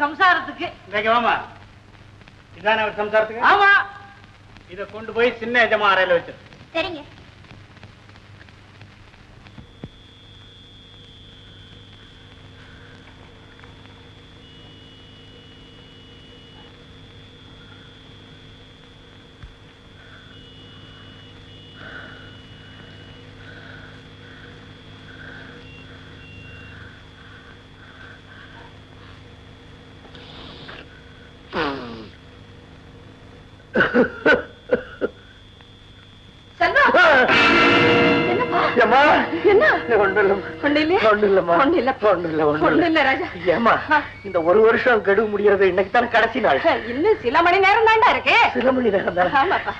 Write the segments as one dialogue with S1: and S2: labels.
S1: சம்சாரத்துக்கு.
S2: வாமா, இதானே அவர் சம்சாரத்துக்கு?
S1: ஆமா.
S2: இதை கொண்டு போய் சின்ன எஜமா அறையில வச்சு.
S3: சரிங்க.
S4: இந்த ஒரு வருஷம் கெடுவு முடியறது இன்னைக்கு தானே கடைசி நாள்.
S1: இன்னும் சில மணி நேரம் தாண்டா இருக்கு.
S4: சில மணி நேரம் தான்.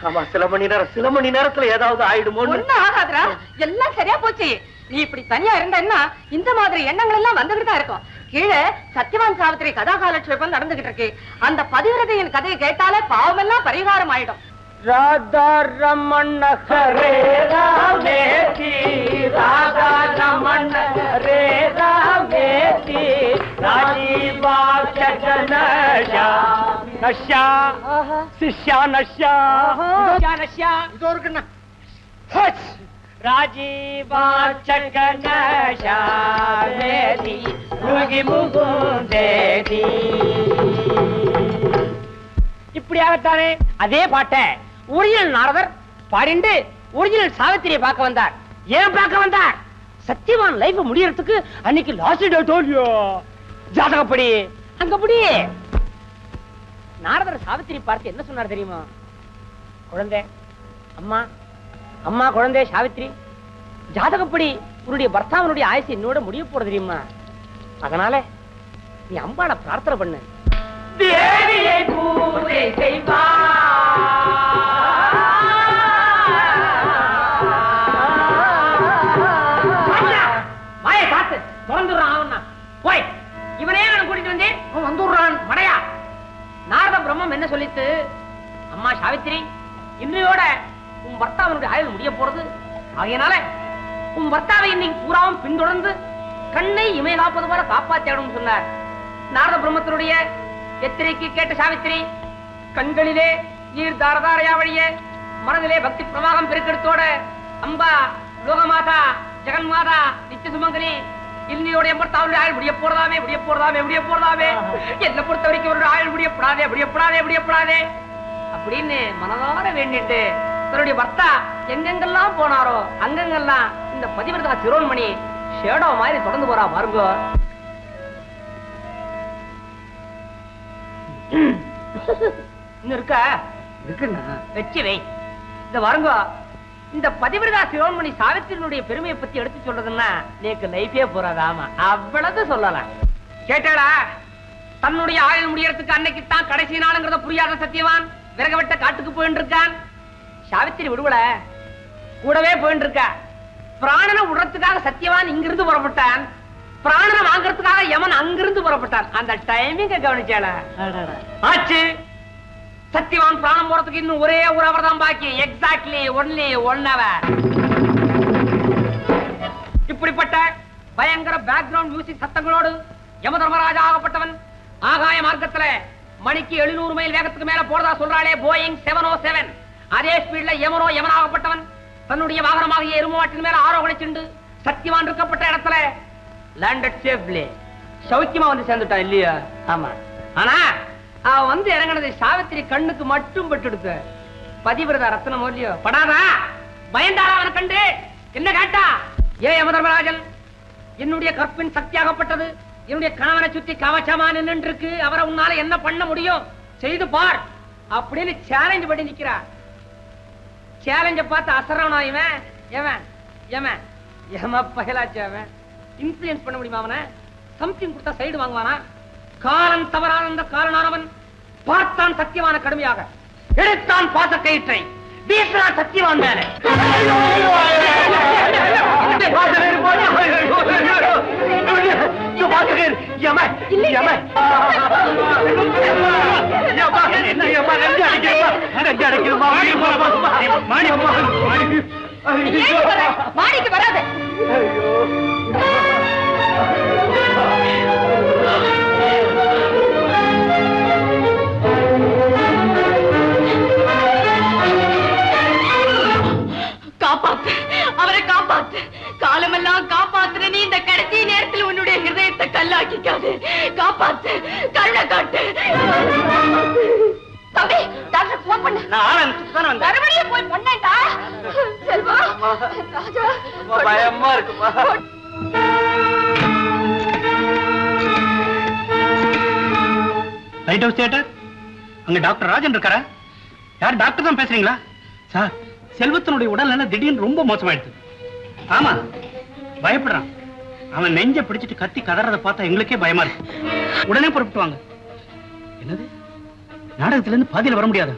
S4: ஆமா, சில மணி நேரத்துல ஏதாவது ஆயிடுமோ.
S1: ஒண்ணும் ஆகாதுரா, எல்லாம் சரியா போச்சு. நீ இப்படி தனியா இருந்தன்னா இந்த மாதிரி எண்ணங்கள் எல்லாம் வந்துகிட்டு தான் இருக்கும். கீழே சத்யவான் சாவித்திரி கதாகாலட்சேபம் நடந்துகிட்டு இருக்கு. அந்த பதிவிரதையின் கதையை கேட்டாலே பாவம் எல்லாம் பரிகாரம் ஆயிடும்.
S4: ராதா ரமண ஹரே ராமேதி, ராதா ரமண ஹரே ராமேதி, ராஜீவாச்சனயா நஷ்யா சிஷ்யா நஷ்யா நஷ்யா இதோ இருக்குண்ணா. ராஜீவாச்சனயா மேதி ருகி முகுந்தேதி.
S5: இப்படியாகத்தானே அதே பாட்டை ஒரிஜினல் நாரதர் பாடிண்டு ஒரிஜினல் சாவித்திரியை பார்க்க வந்தார். ஏன் பார்க்க வந்தார்? சத்தியவான் லைஃப் முடியறதுக்கு அன்னைக்கு லாஸ்ட் டேட் ஓடியோ ஜாதகப்படி அங்கப்படி. நாரதர் சாவித்திரி பார்த்து என்ன சொன்னார் தெரியுமா? குழந்தை, அம்மா அம்மா குழந்தை சாவித்திரி, ஜாதகப்படி உன்னுடைய பர்த்தாவனுடைய ஆயுசு என்னோட முடிய போட தெரியுமா? அதனால நீ அம்பாள பிரார்த்தனை பண்ணு. தேவியை பூஜை வாயை காத்து திறந்துடுறான். போய் இவனே நான் கூட்டிட்டு வந்தேன், வந்துடுறான் மடையா. நாரத பிரம்மம் என்ன சொல்லித்து? அம்மா சாவித்திரி, இன்றையோட உன் பர்த்தாவனுடைய ஆயுள் முடிய போறது. ஆகையினால உன் பர்த்தாவை இன்னைக்கு பூராவும் பின்தொடர்ந்து கண்ணை இமை காப்பது போல காப்பாற்றிடும் சொன்னார். நாரத பிரம்மத்தினுடைய எத்திரைக்கு கேட்ட சாவித்திரி கண்களிலே நீர் தாரதாரையா வழிய மனதிலே பக்தி பிரவாகம் பெருக்கெடுத்தோட அம்பா லோகமாதா ஜெகன்மாதா நித்திய சுமங்கலி இன்னையோட எம்பர்த்தாவுடைய ஆயுள் முடிய போறதாமே முடிய போறதாமே முடிய போறதாமே. என்ன பொறுத்த வரைக்கும் ஒரு ஆயுள் முடியப்படாதே முடியப்படாதே முடியப்படாதே அப்படின்னு மனதார வேண்டிட்டு தன்னுடைய பர்த்தா எங்கெங்கெல்லாம் போனாரோ அங்கெங்கெல்லாம் இந்த பதிவிரதா சிரோன்மணி ஷேடோ மாதிரி தொடர்ந்து போறா பாருங்க. இருக்கா இருக்குண்ணா வச்சு வை. இந்த வருங்க, இந்த பதிவிரதா சிரோன்மணி சாவித்திரியினுடைய பெருமையை பத்தி எடுத்து சொல்றதுன்னா நேக்கு லைஃபே போறாதாமா, அவ்வளவு சொல்லலாம். கேட்டாளா? தன்னுடைய ஆயுள் முடியறதுக்கு அன்னைக்கு தான் கடைசி நாளுங்கிறத புரியாத சத்தியவான் விறக வெட்ட காட்டுக்கு போயிட்டு இருக்கான். சாவித்திரி விடுவல கூடவே போயிட்டு இருக்கா. பிராணனை விடுறதுக்காக சத்தியவான் இங்கிருந்து புறப்பட்டான். பிராணனை வாங்கறதுக்காக யமன் அங்கிருந்து புறப்பட்டான். அந்த டைமிங்க கவனிச்சால ஆச்சு. சத்தியவான் பிராணம் போறதுக்கு இன்னும் ஒரே ஒரு அவர் தான் பாக்கி. Exactly only 1 hour. இப்படிப்பட்ட பயங்கர பேக்ரவுண்ட் மியூசிக் சத்தங்களோடு யம தர்மராஜா ஆகப்பட்டவன் ஆகாய மார்க்கத்துல மணிக்கு 700 மைல் வேகத்துக்கு மேல போறதா சொல்றாளே போயிங் 707. அதே ஸ்பீட்ல யமனாகப்பட்டவன் தன்னுடைய வாகனமாகிய எருமாட்டின் மேல ஆரோகணிச்சுண்டு சத்தியவான் இருக்கப்பட்ட இடத்துல லேண்டட் சேஃப்லி சௌக்கியமா வந்து சேர்ந்துட்டான் இல்லையா? ஆமா. ஆனா அவன் வந்து இறங்கினது சாவித்திரி கண்ணுக்கு மட்டும் பட்டுடுத்த. பதிவிரதா ரத்னம் இல்லையோ படாதா? பயந்தாரா அவனை கண்டு? என்ன கேட்டா? ஏ யமதர்மராஜன், என்னுடைய கற்பின் சக்தியாகப்பட்டது என்னுடைய கணவனை சுத்தி கவச்சமா நின்று இருக்கு. அவரை உன்னால என்ன பண்ண முடியும்? செய்து பார் அப்படின்னு சேலஞ்ச் பண்ணி நிக்கிறார். சேலஞ்ச பார்த்து அசரவனா இவன் எவன் எவன் எம பகலாச்சு. அவன் இன்ஃப்ளூயன்ஸ் பண்ண முடியுமா? அவனை சம்திங் கொடுத்தா சைடு வாங்குவானா? காலம் தவறான அந்த காரணானவன் பார்த்தான் சத்தியமான கடுமையாக, எடுத்தான் பாச கயிற்றை வீசினான் சத்தியவான் மேல.
S1: மாடிக்கு வராது.
S4: இருக்குமா?
S2: லைட் ஹவுஸ் தியேட்டர் அங்க டாக்டர் ராஜன் இருக்காரா? யார் டாக்டர் தான் பேசுறீங்களா? சார், செல்வத்தினுடைய உடல்நல திடீர்னு ரொம்ப மோசமாயிடுது. ஆமா, பயப்படுறான். அவன் நெஞ்ச பிடிச்சிட்டு கத்தி கதறத பார்த்தா எங்களுக்கே பயமா இருக்கு. உடனே புறப்பட்டு வாங்க. என்னது, நாடகத்துல இருந்து பாதியில வர முடியாது?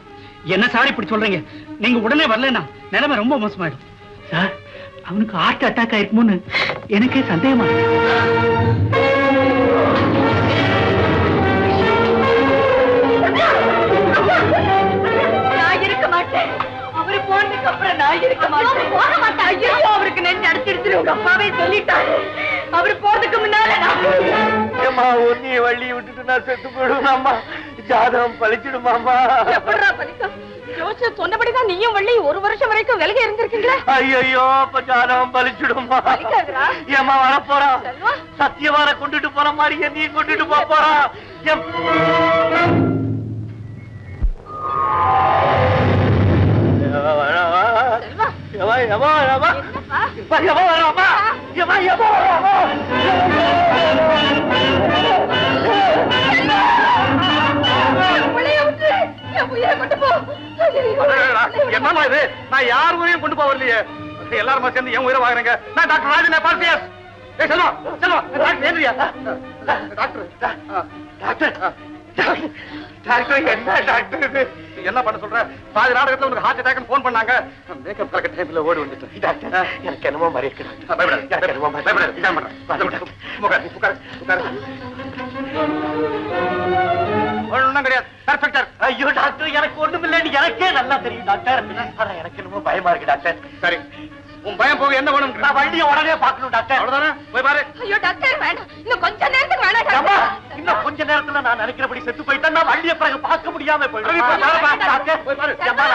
S2: என்ன சார் இப்படி சொல்றீங்க? நீங்க உடனே வரலன்னா நிலைமை ரொம்ப மோசமாயிடும். சார், அவனுக்கு ஹார்ட் அட்டாக் ஆயிருக்குமோன்னு எனக்கே சந்தேகமா இருக்கு.
S1: நான் இருக்க மாட்டேன். அவரு போனதுக்கு அப்புறம் நான் இருக்க மாட்டேன். போக மாட்டேன். ஐயோ, அவருக்கு நெஞ்சு அடிச்சிருச்சு. உங்க அப்பாவே சொல்லிட்டாரு. அவரு போறதுக்கு முன்னால
S4: ஏமா ஒன்னிய வள்ளி விட்டுட்டு நான் செத்து போயிடுவேன். ஜாதகம் பழிச்சிடுமாமா?
S1: எப்படிடா பலிக்கும்? ஜோசியர் சொன்னபடிதான் நீயும் வள்ளி ஒரு வருஷம் வரைக்கும் விலகி இருந்திருக்கீங்களா?
S4: ஐயோ, அப்ப ஜாதகம் பழிச்சிடுமா?
S1: பலிக்காதுடா.
S4: ஏமா வரப்போறா?
S1: செல்வா,
S4: சத்தியவார கொண்டுட்டு போற மாதிரி என்னையும் கொண்டுட்டு போறா.
S1: செல்வா, பிள்ளைய விட்டு என் உயிரை கொண்டு போ.
S2: என்னமா இது? நான் யார் உயிரையும் கொண்டு போவலையே. எல்லாருமா சேர்ந்து என் உயிரை வாங்குறேங்க. நான் டாக்டர் ராஜன் பால்சியஸ். செல்வா, செல்வா, டாக்டர் ஏந்திரியா? டாக்டர், டாக்டர், என்ன டாக்டர் இது? என்ன பண்ண சொல்ற? பாதி நாடகத்துல உனக்கு ஹார்ட் அட்டாக் போன் பண்ணாங்க. மேக்கப் கலக்க டைம்ல ஓடி வந்துட்டேன். டாக்டர்,
S4: எனக்கு என்னமோ மாதிரி இருக்கு.
S2: ஒண்ணும் கிடையாது. பெர்ஃபெக்டர்.
S4: ஐயோ டாக்டர், எனக்கு ஒண்ணும் இல்லைன்னு எனக்கே நல்லா தெரியும் டாக்டர். ஆனா எனக்கு என்னமோ பயமா இருக்கு டாக்டர்.
S2: சரி, உன் பயம் போக என்ன வேணும்?
S4: நான் வண்டியை உடனே பாக்கணும் டாக்டர்.
S2: அவ்வளவுதானே? போய் பாரு.
S1: ஐயோ டாக்டர், வேண்டாம். இன்னும் கொஞ்ச நேரத்துக்கு வேணாம்
S4: அம்மா,
S1: டாக்டர்.
S4: இன்னும் கொஞ்ச நேரத்துல நான் நினைக்கிறபடி செத்து போயிட்டேன். நான் வண்டியை பிறகு பார்க்க முடியாம போயிடும்.
S2: போய் பாருப்பா.
S4: டாக்டர்,
S2: போய் பாரு.
S4: அம்மா,